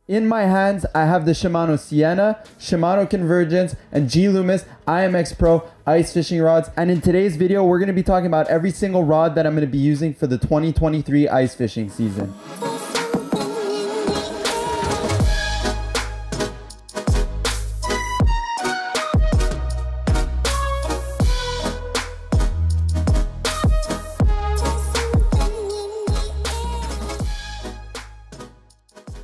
In my hands, I have the Shimano Sienna, Shimano Convergence, and G-Loomis IMX Pro ice fishing rods. And in today's video, we're going to be talking about every single rod that I'm going to be using for the 2023 ice fishing season.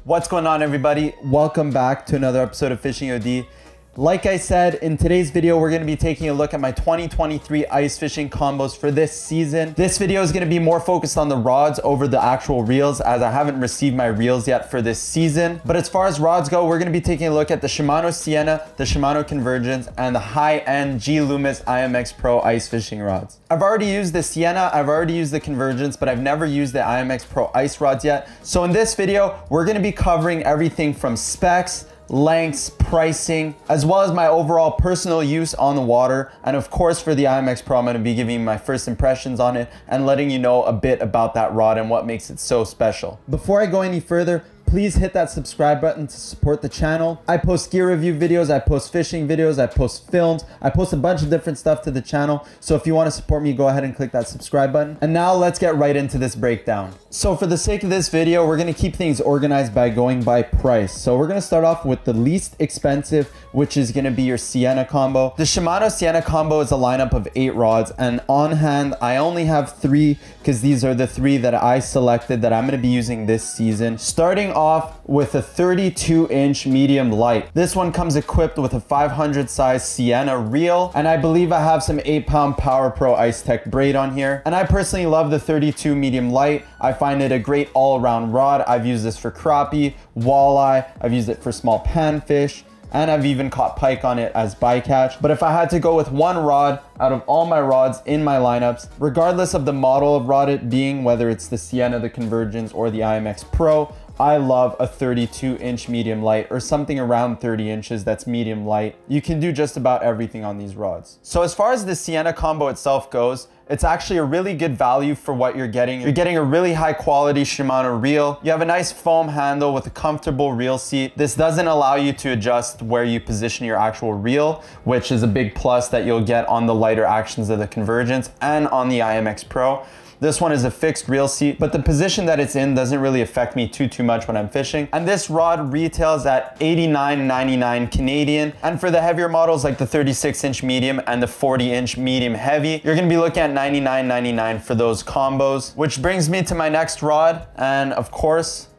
What's going on, everybody? Welcome back to another episode of Fishing OD. Like I said, in today's video, we're going to be taking a look at my 2023 ice fishing combos for this season. This video is going to be more focused on the rods over the actual reels, as I haven't received my reels yet for this season. But as far as rods go, we're going to be taking a look at the Shimano Sienna, the Shimano Convergence, and the high-end G-Loomis IMX Pro ice fishing rods. I've already used the Sienna, I've already used the Convergence, but I've never used the IMX Pro ice rods yet. So in this video, we're going to be covering everything from specs, lengths, pricing, as well as my overall personal use on the water. And of course, for the IMX Pro, I'm going to be giving you my first impressions on it and letting you know a bit about that rod and what makes it so special. Before I go any further, please hit that subscribe button to support the channel. I post gear review videos, I post fishing videos, I post films, I post a bunch of different stuff to the channel. So if you want to support me, go ahead and click that subscribe button. And now let's get right into this breakdown. So for the sake of this video, we're going to keep things organized by going by price. So we're going to start off with the least expensive, which is going to be your Sienna combo. The Shimano Sienna combo is a lineup of 8 rods, and on hand I only have 3 because these are the 3 that I selected that I'm going to be using this season. Starting off with a 32-inch medium light. This one comes equipped with a 500 size Sienna reel, and I believe I have some 8-pound Power Pro Ice Tech braid on here. And I personally love the 32 medium light. I find it a great all-around rod. I've used this for crappie, walleye, I've used it for small panfish, and I've even caught pike on it as bycatch. But if I had to go with one rod out of all my rods in my lineups, regardless of the model of rod it being, whether it's the Sienna, the Convergence, or the IMX Pro, I love a 32-inch medium light, or something around 30 inches that's medium light. You can do just about everything on these rods. So as far as the Sienna combo itself goes, it's actually a really good value for what you're getting. You're getting a really high quality Shimano reel. You have a nice foam handle with a comfortable reel seat. This doesn't allow you to adjust where you position your actual reel, which is a big plus that you'll get on the lighter actions of the Convergence and on the IMX Pro. This one is a fixed reel seat, but the position that it's in doesn't really affect me too much when I'm fishing. And this rod retails at $89.99 Canadian. And for the heavier models like the 36-inch medium and the 40-inch medium heavy, you're gonna be looking at $99.99 for those combos. Which brings me to my next rod, and of course,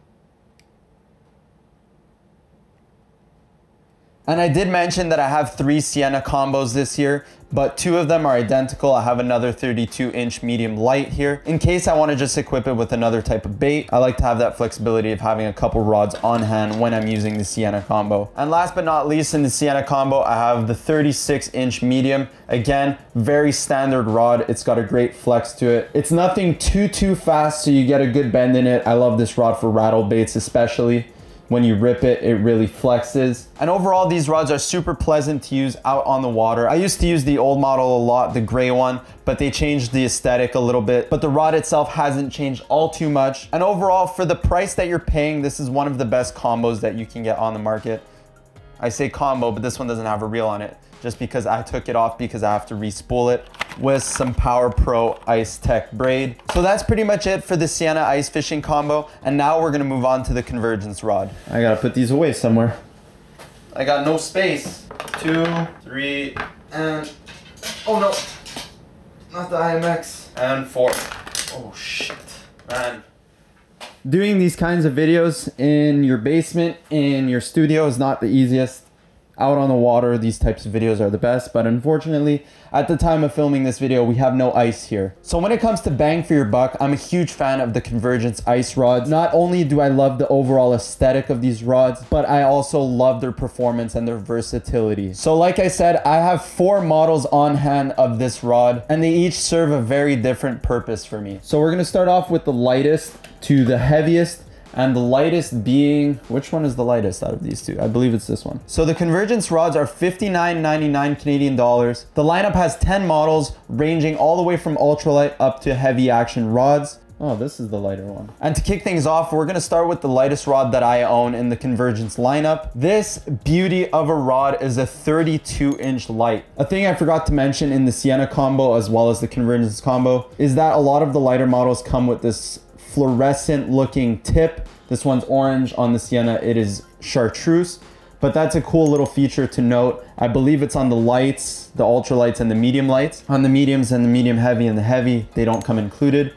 and I did mention that I have 3 Sienna combos this year, but 2 of them are identical. I have another 32-inch medium light here. In case I want to just equip it with another type of bait, I like to have that flexibility of having a couple rods on hand when I'm using the Sienna combo. And last but not least, in the Sienna combo, I have the 36-inch medium. Again, very standard rod. It's got a great flex to it. It's nothing too fast, so you get a good bend in it. I love this rod for rattle baits, especially. When you rip it, it really flexes. And overall, these rods are super pleasant to use out on the water. I used to use the old model a lot, the gray one, but they changed the aesthetic a little bit. But the rod itself hasn't changed all too much. And overall, for the price that you're paying, this is one of the best combos that you can get on the market. I say combo, but this one doesn't have a reel on it, just because I took it off because I have to re-spool it with some Power Pro Ice Tech braid. So that's pretty much it for the Sienna ice fishing combo. And now we're gonna move on to the Convergence rod. I gotta put these away somewhere. I got no space. 2, 3, and, oh no, not the IMX. And 4. Oh shit, man. Doing these kinds of videos in your basement, in your studio, is not the easiest. Out on the water, these types of videos are the best, but unfortunately, at the time of filming this video, we have no ice here. So when it comes to bang for your buck, I'm a huge fan of the Convergence ice rods. Not only do I love the overall aesthetic of these rods, but I also love their performance and their versatility. So like I said, I have 4 models on hand of this rod, and they each serve a very different purpose for me. So we're gonna start off with the lightest to the heaviest, and the lightest being, which one is the lightest out of these 2? I believe it's this one. So the Convergence rods are $59.99 Canadian dollars. The lineup has 10 models ranging all the way from ultralight up to heavy action rods. Oh, this is the lighter one. And to kick things off, we're gonna start with the lightest rod that I own in the Convergence lineup. This beauty of a rod is a 32-inch light. A thing I forgot to mention in the Sienna combo as well as the Convergence combo is that a lot of the lighter models come with this fluorescent looking tip. This one's orange. On the Sienna, it is chartreuse. But that's a cool little feature to note. I believe it's on the lights, the ultra lights and the medium lights. On the mediums and the medium heavy and the heavy, they don't come included.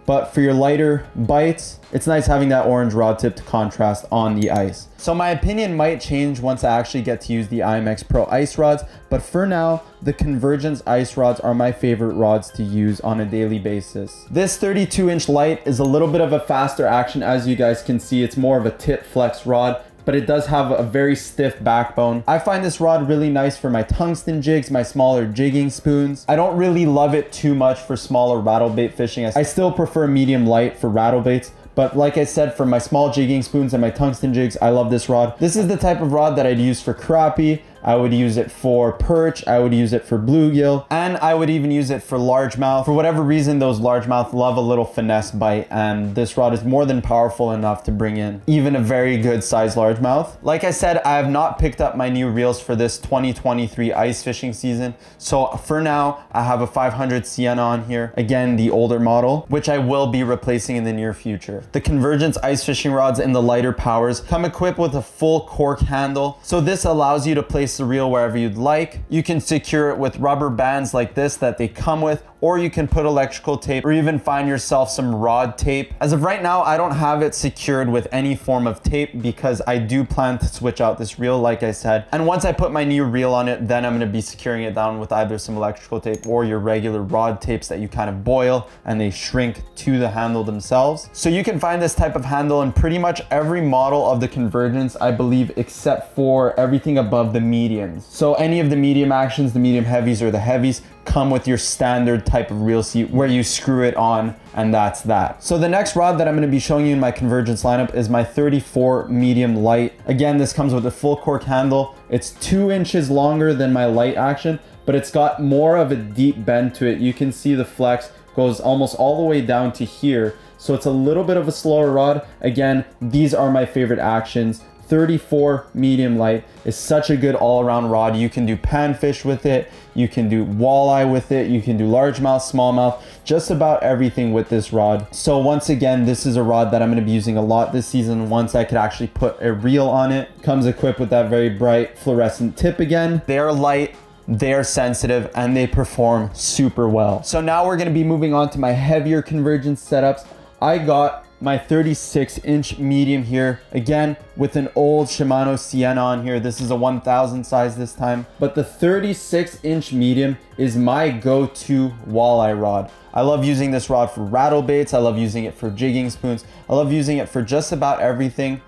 But for your lighter bites, it's nice having that orange rod tip to contrast on the ice. So my opinion might change once I actually get to use the IMX Pro ice rods. But for now, the Convergence ice rods are my favorite rods to use on a daily basis. This 32-inch light is a little bit of a faster action. As you guys can see, it's more of a tip flex rod, but it does have a very stiff backbone. I find this rod really nice for my tungsten jigs, my smaller jigging spoons. I don't really love it too much for smaller rattle bait fishing. I still prefer medium light for rattle baits. But like I said, for my small jigging spoons and my tungsten jigs, I love this rod. This is the type of rod that I'd use for crappie. I would use it for perch, I would use it for bluegill, and I would even use it for largemouth. For whatever reason, those largemouth love a little finesse bite, and this rod is more than powerful enough to bring in even a very good size largemouth. Like I said, I have not picked up my new reels for this 2023 ice fishing season. So for now, I have a 500 Sienna on here. Again, the older model, which I will be replacing in the near future. The Convergence ice fishing rods in the lighter powers come equipped with a full cork handle. So this allows you to place the reel wherever you'd like. You can secure it with rubber bands like this that they come with, or you can put electrical tape or even find yourself some rod tape. As of right now, I don't have it secured with any form of tape because I do plan to switch out this reel, like I said. And once I put my new reel on it, then I'm gonna be securing it down with either some electrical tape or your regular rod tapes that you kind of boil and they shrink to the handle themselves. So you can find this type of handle in pretty much every model of the Convergence, I believe, except for everything above the mediums. So any of the medium actions, the medium heavies or the heavies, come with your standard type of reel seat where you screw it on, and that's that. So the next rod that I'm going to be showing you in my Convergence lineup is my 34 medium light. Again, this comes with a full cork handle. It's 2 inches longer than my light action, but it's got more of a deep bend to it. You can see the flex goes almost all the way down to here. So it's a little bit of a slower rod. Again, these are my favorite actions. 34 medium light is such a good all-around rod. You can do panfish with it, you can do walleye with it, you can do largemouth, smallmouth, just about everything with this rod. So once again, this is a rod that I'm going to be using a lot this season once I could actually put a reel on it. Comes equipped with that very bright fluorescent tip again. They are light, they're sensitive, and they perform super well. So now we're going to be moving on to my heavier Convergence setups. I got my 36-inch medium here, again with an old Shimano Sienna on here. This is a 1000 size this time, but the 36-inch medium is my go-to walleye rod. I love using this rod for rattle baits. I love using it for jigging spoons. I love using it for just about everything.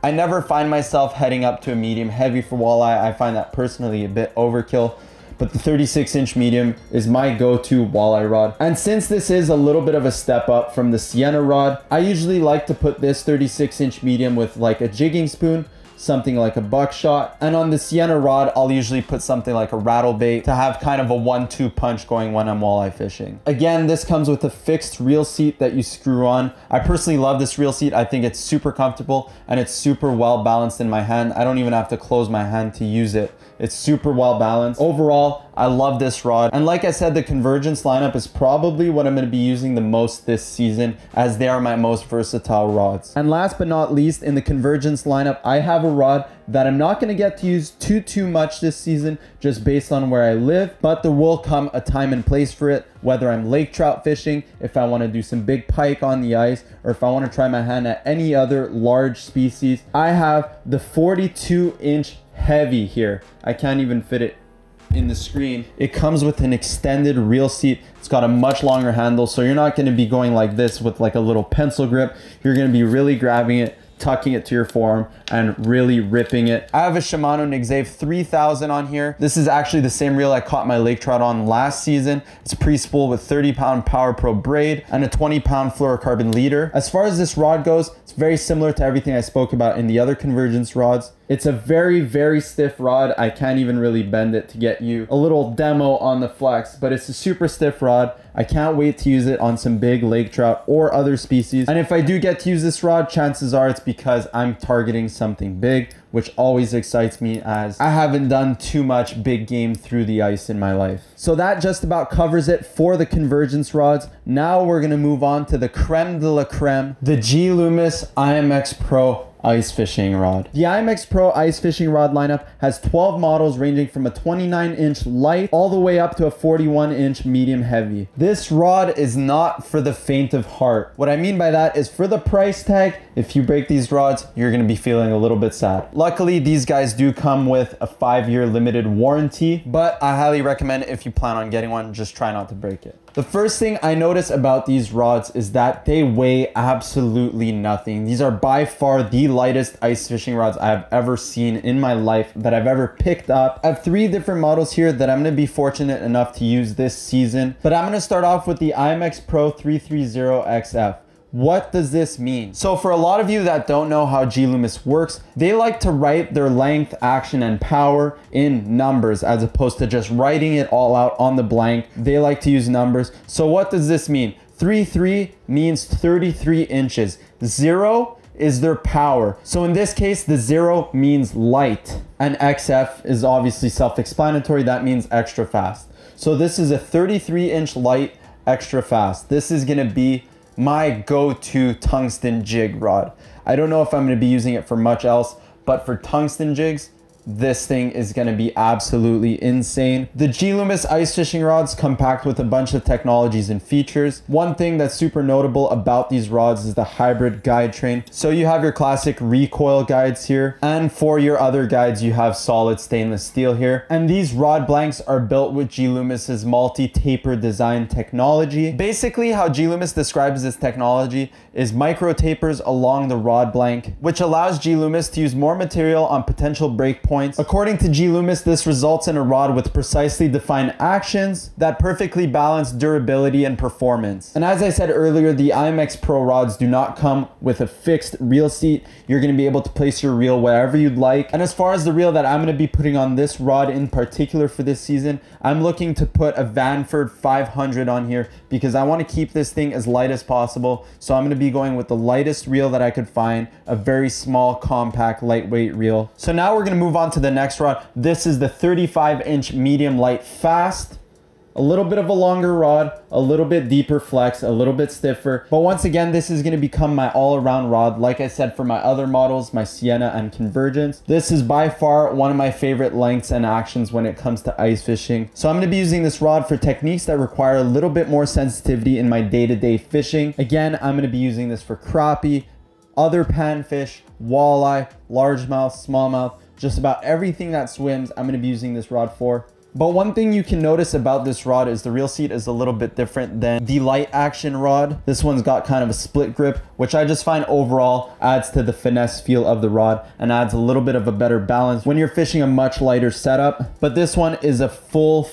I never find myself heading up to a medium heavy for walleye. I find that personally a bit overkill. But the 36-inch medium is my go-to walleye rod. And since this is a little bit of a step up from the Sienna rod, I usually like to put this 36-inch medium with like a jigging spoon, something like a buckshot. And on the Sienna rod, I'll usually put something like a rattle bait to have kind of a 1-2 punch going when I'm walleye fishing. Again, this comes with a fixed reel seat that you screw on. I personally love this reel seat. I think it's super comfortable and it's super well balanced in my hand. I don't even have to close my hand to use it. It's super well balanced. Overall, I love this rod. And like I said, the Convergence lineup is probably what I'm going to be using the most this season, as they are my most versatile rods. And last but not least, in the Convergence lineup, I have a rod that I'm not going to get to use too much this season, just based on where I live, but there will come a time and place for it, whether I'm lake trout fishing, if I want to do some big pike on the ice, or if I want to try my hand at any other large species. I have the 42-inch heavy here. I can't even fit it in the screen. It comes with an extended reel seat. It's got a much longer handle, so you're not going to be going like this with like a little pencil grip. You're going to be really grabbing it, tucking it to your forearm, and really ripping it. I have a Shimano Nixave 3000 on here. This is actually the same reel I caught my lake trout on last season. It's pre-spool with 30-pound Power Pro braid and a 20-pound fluorocarbon leader. As far as this rod goes, it's very similar to everything I spoke about in the other Convergence rods. It's a very, very stiff rod. I can't even really bend it to get you a little demo on the flex, but it's a super stiff rod. I can't wait to use it on some big lake trout or other species. And if I do get to use this rod, chances are it's because I'm targeting something big, which always excites me as I haven't done too much big game through the ice in my life. So that just about covers it for the Convergence rods. Now we're gonna move on to the creme de la creme, the G-Loomis IMX Pro ice fishing rod. The IMX Pro ice fishing rod lineup has 12 models ranging from a 29-inch light all the way up to a 41-inch medium heavy. This rod is not for the faint of heart. What I mean by that is for the price tag, if you break these rods, you're gonna be feeling a little bit sad. Luckily, these guys do come with a 5-year limited warranty, but I highly recommend if you plan on getting one, just try not to break it. The first thing I notice about these rods is that they weigh absolutely nothing. These are by far the lightest ice fishing rods I have ever seen in my life, that I've ever picked up. I have 3 different models here that I'm gonna be fortunate enough to use this season, but I'm gonna start off with the IMX Pro 330XF. What does this mean? So for a lot of you that don't know how G-Loomis works, they like to write their length, action, and power in numbers as opposed to just writing it all out on the blank. They like to use numbers. So what does this mean? 33 means 33 inches. 0 is their power. So in this case, the 0 means light. And XF is obviously self-explanatory. That means extra fast. So this is a 33-inch light, extra fast. This is gonna be my go-to tungsten jig rod. I don't know if I'm gonna be using it for much else, but for tungsten jigs, this thing is gonna be absolutely insane. The G-Loomis ice fishing rods come packed with a bunch of technologies and features. One thing that's super notable about these rods is the hybrid guide train. So you have your classic recoil guides here, and for your other guides, you have solid stainless steel here. And these rod blanks are built with G-Loomis's multi-taper design technology. Basically, how G-Loomis describes this technology is micro tapers along the rod blank, which allows G-Loomis to use more material on potential break points. According to G-Loomis, this results in a rod with precisely defined actions that perfectly balance durability and performance. And as I said earlier, the IMX Pro rods do not come with a fixed reel seat. You're gonna be able to place your reel wherever you'd like. And as far as the reel that I'm gonna be putting on this rod in particular for this season, I'm looking to put a Vanford 500 on here because I wanna keep this thing as light as possible. So I'm gonna be going with the lightest reel that I could find, a very small, compact, lightweight reel. So now we're gonna move on to the next rod. This is the 35-inch medium light fast. A little bit of a longer rod, a little bit deeper flex, a little bit stiffer. But once again, this is gonna become my all-around rod. Like I said, for my other models, my Sienna and Convergence, this is by far one of my favorite lengths and actions when it comes to ice fishing. So I'm gonna be using this rod for techniques that require a little bit more sensitivity in my day-to-day fishing. Again, I'm gonna be using this for crappie, other panfish, walleye, largemouth, smallmouth, just about everything that swims, I'm gonna be using this rod for. But one thing you can notice about this rod is the reel seat is a little bit different than the light action rod. This one's got kind of a split grip, which I just find overall adds to the finesse feel of the rod and adds a little bit of a better balance when you're fishing a much lighter setup. But this one is a full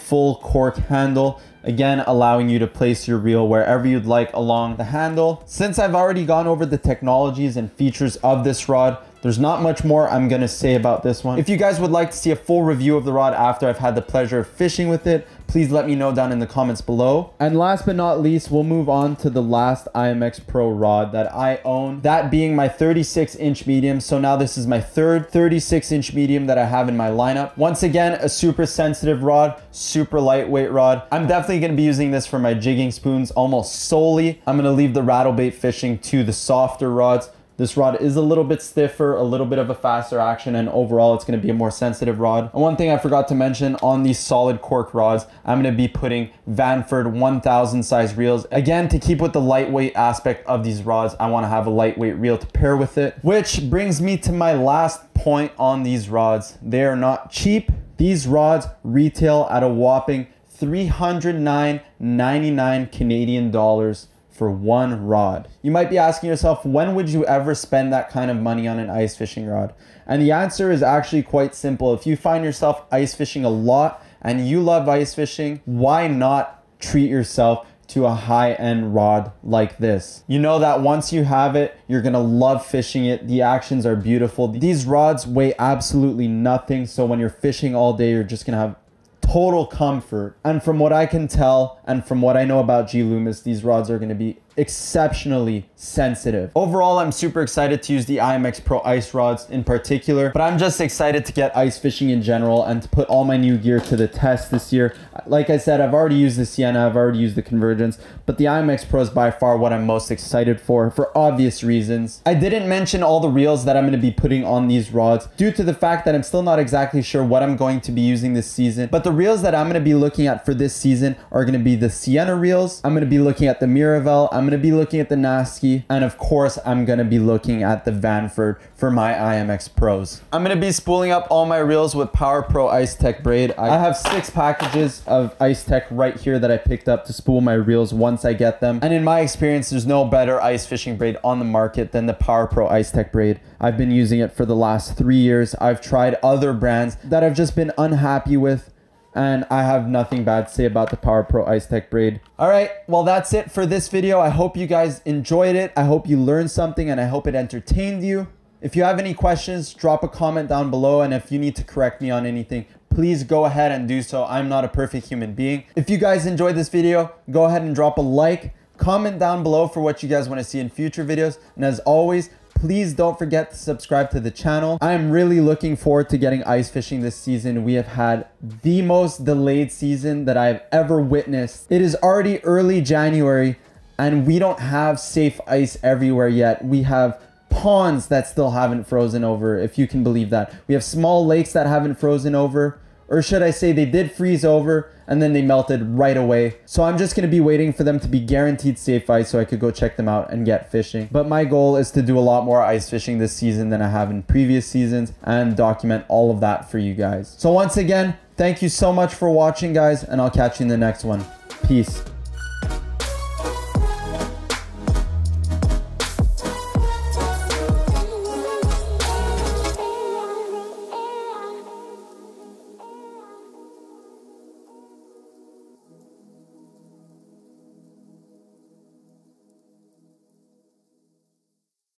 cork handle, again allowing you to place your reel wherever you'd like along the handle. Since I've already gone over the technologies and features of this rod, there's not much more I'm gonna say about this one. If you guys would like to see a full review of the rod after I've had the pleasure of fishing with it, please let me know down in the comments below. And last but not least, we'll move on to the last IMX Pro rod that I own, that being my 36-inch medium. So now this is my third 36-inch medium that I have in my lineup. Once again, a super sensitive rod, super lightweight rod. I'm definitely gonna be using this for my jigging spoons almost solely. I'm gonna leave the rattlebait fishing to the softer rods. This rod is a little bit stiffer, a little bit of a faster action, and overall it's going to be a more sensitive rod. And one thing I forgot to mention, on these solid cork rods, I'm going to be putting Vanford 1000 size reels. Again, to keep with the lightweight aspect of these rods, I want to have a lightweight reel to pair with it. Which brings me to my last point on these rods. They are not cheap. These rods retail at a whopping $309.99 Canadian dollars for one rod. You might be asking yourself, when would you ever spend that kind of money on an ice fishing rod? And the answer is actually quite simple. If you find yourself ice fishing a lot and you love ice fishing, why not treat yourself to a high-end rod like this. You know that once you have it, you're gonna love fishing it. The actions are beautiful. These rods weigh absolutely nothing, so when you're fishing all day, you're just gonna have total comfort. And from what I can tell and from what I know about G-Loomis, these rods are gonna be exceptionally sensitive. Overall, I'm super excited to use the IMX Pro ice rods in particular, but I'm just excited to get ice fishing in general and to put all my new gear to the test this year. Like I said, I've already used the Sienna, I've already used the Convergence, but the IMX Pro is by far what I'm most excited for obvious reasons. I didn't mention all the reels that I'm going to be putting on these rods due to the fact that I'm still not exactly sure what I'm going to be using this season, but the reels that I'm going to be looking at for this season are going to be the Sienna reels. I'm going to be looking at the Miravel, I'm going to be looking at the Nasky, and of course I'm going to be looking at the Vanford for my IMX Pros. I'm going to be spooling up all my reels with Power Pro Ice Tech braid. I have 6 packages of Ice Tech right here that I picked up to spool my reels once I get them, and in my experience there's no better ice fishing braid on the market than the Power Pro Ice Tech braid. I've been using it for the last 3 years. I've tried other brands that I've just been unhappy with, and I have nothing bad to say about the Power Pro Ice Tech braid. All right, well, that's it for this video. I hope you guys enjoyed it. I hope you learned something, and I hope it entertained you. If you have any questions, drop a comment down below, and if you need to correct me on anything, please go ahead and do so. I'm not a perfect human being. If you guys enjoyed this video, go ahead and drop a like. Comment down below for what you guys want to see in future videos. And as always, please don't forget to subscribe to the channel. I am really looking forward to getting ice fishing this season. We have had the most delayed season that I've ever witnessed. It is already early January and we don't have safe ice everywhere yet. We have ponds that still haven't frozen over, if you can believe that. We have small lakes that haven't frozen over, or should I say they did freeze over and then they melted right away. So I'm just going to be waiting for them to be guaranteed safe ice so I could go check them out and get fishing. But my goal is to do a lot more ice fishing this season than I have in previous seasons and document all of that for you guys. So once again, thank you so much for watching, guys, and I'll catch you in the next one. Peace.